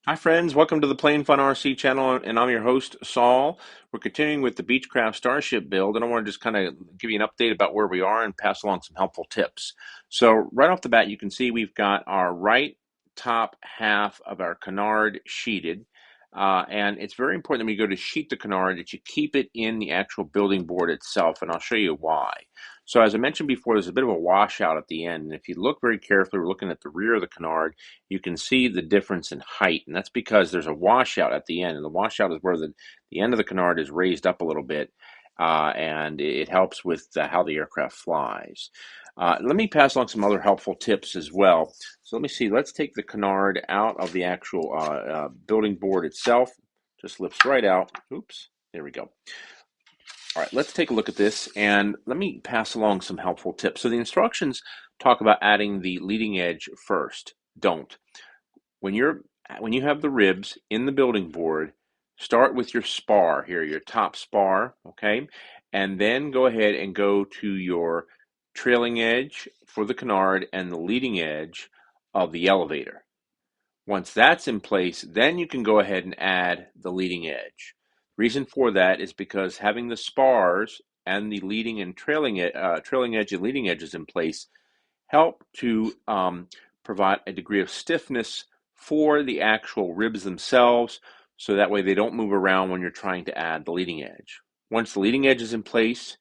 Hi, friends. Welcome to the Plain Fun RC channel, and I'm your host, Saul. We're continuing with the Beechcraft Starship build, and I want to just kind of give you an update about where we are and pass along some helpful tips. So, right off the bat, you can see we've got our right top half of our Canard sheeted, and it's very important that when you go to sheet the Canard that you keep it in the actual building board itself, and I'll show you why. So, as I mentioned before, there's a bit of a washout at the end, and if you look very carefully, we're looking at the rear of the Canard. You can see the difference in height, and that's because there's a washout at the end, and the washout is where the end of the canard is raised up a little bit, and it helps with how the aircraft flies. Let me pass along some other helpful tips as well. So let me see. Let's take the canard out of the actual building board itself. Just lifts right out. Oops. There we go. All right, let's take a look at this, and let me pass along some helpful tips. So the instructions talk about adding the leading edge first. Don't. When you have the ribs in the building board, start with your spar here, your top spar, okay? And then go ahead and go to your trailing edge for the canard and the leading edge of the elevator. Once that's in place, then you can go ahead and add the leading edge. Reason for that is because having the spars and the leading and trailing edge and leading edges in place help to provide a degree of stiffness for the actual ribs themselves, so that way they don't move around when you're trying to add the leading edge. Once the leading edge is in place,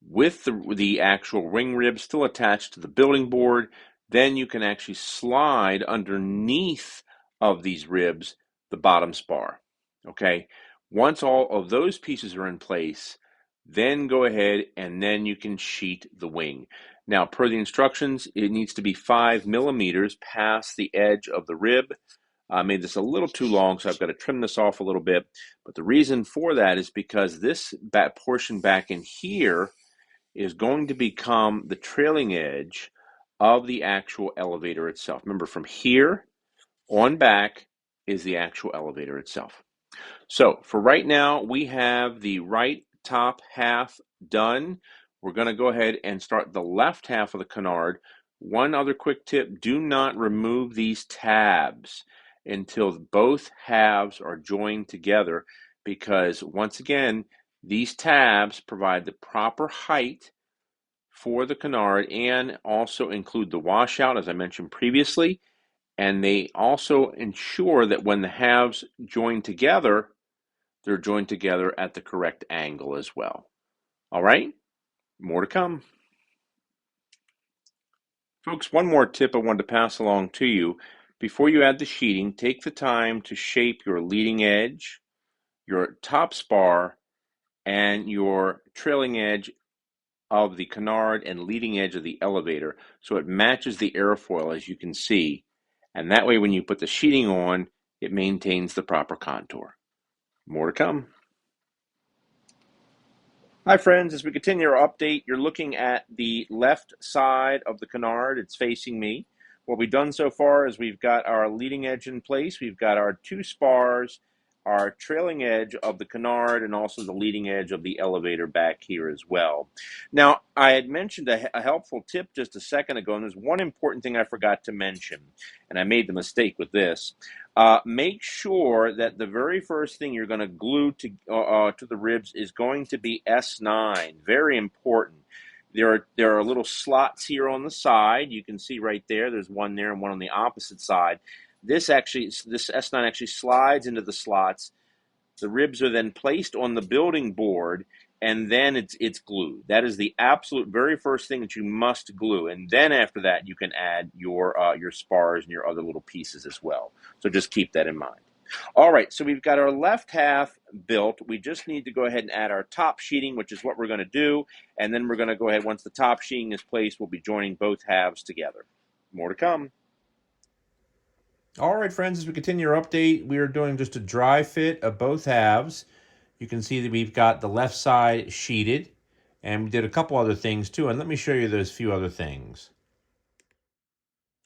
with the actual ring ribs still attached to the building board, then you can actually slide underneath of these ribs the bottom spar. Okay, once all of those pieces are in place, then go ahead and then you can sheet the wing. Now, per the instructions, it needs to be 5 millimeters past the edge of the rib. I made this a little too long, so I've got to trim this off a little bit. But the reason for that is because this portion back in here is going to become the trailing edge of the actual elevator itself. Remember, from here on back is the actual elevator itself. So for right now, we have the right top half done. We're going to go ahead and start the left half of the canard. One other quick tip, do not remove these tabs until both halves are joined together, because once again, these tabs provide the proper height for the canard and also include the washout, as I mentioned previously, and they also ensure that when the halves join together, they're joined together at the correct angle as well. All right, more to come. Folks, one more tip I wanted to pass along to you. Before you add the sheeting, take the time to shape your leading edge, your top spar, and your trailing edge of the canard and leading edge of the elevator so it matches the airfoil, as you can see. And that way, when you put the sheeting on, it maintains the proper contour. More to come. Hi, friends. As we continue our update, you're looking at the left side of the canard. It's facing me. What we've done so far is we've got our leading edge in place. We've got our two spars, our trailing edge of the canard, and also the leading edge of the elevator back here as well. Now, I had mentioned a helpful tip just a second ago, and there's one important thing I forgot to mention, and I made the mistake with this. Make sure that the very first thing you're going to glue to the ribs is going to be S9. Very important. There are little slots here on the side. You can see right there. There's one there and one on the opposite side. This S9 actually slides into the slots. The ribs are then placed on the building board, and then it's glued. That is the absolute very first thing that you must glue, and then after that you can add your spars and your other little pieces as well. So just keep that in mind. All right, so we've got our left half built. We just need to go ahead and add our top sheeting, which is what we're going to do, and then we're going to go ahead, once the top sheeting is placed, we'll be joining both halves together. More to come. All right, friends, as we continue our update, we are doing just a dry fit of both halves. You can see that we've got the left side sheeted, and we did a couple other things too, and let me show you those few other things.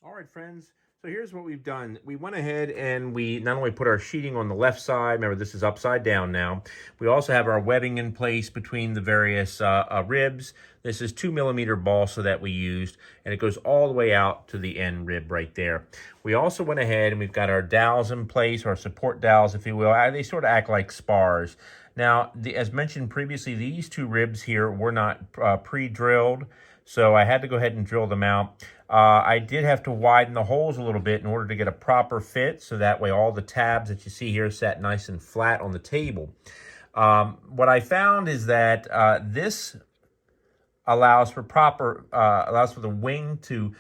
All right, friends, So here's what we've done. We went ahead and we not only put our sheeting on the left side, remember this is upside down now, we also have our webbing in place between the various ribs. This is 2mm balsa that we used, and it goes all the way out to the end rib right there. We also went ahead and we've got our dowels in place, our support dowels, if you will. They sort of act like spars. Now, as mentioned previously, these two ribs here were not pre-drilled, so I had to go ahead and drill them out. I did have to widen the holes a little bit in order to get a proper fit, so that way all the tabs that you see here sat nice and flat on the table. What I found is that this allows for the wing to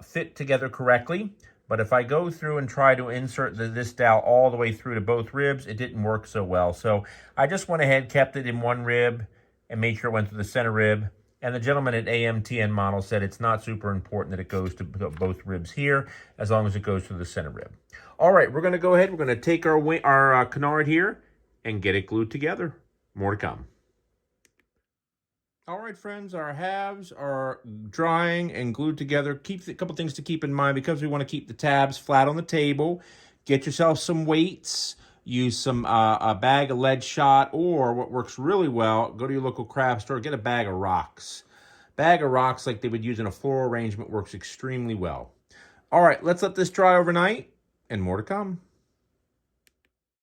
fit together correctly. But if I go through and try to insert this dowel all the way through to both ribs, it didn't work so well. So I just went ahead, kept it in one rib, and made sure it went to the center rib. And the gentleman at AMTN Model said it's not super important that it goes to both ribs here, as long as it goes to the center rib. All right, we're going to go ahead. We're going to take our canard here and get it glued together. More to come. All right, friends, our halves are drying and glued together. A couple things to keep in mind because we want to keep the tabs flat on the table. Get yourself some weights. Use a bag of lead shot, or what works really well, go to your local craft store, get a bag of rocks. Bag of rocks like they would use in a floral arrangement works extremely well. All right, let's let this dry overnight, and more to come.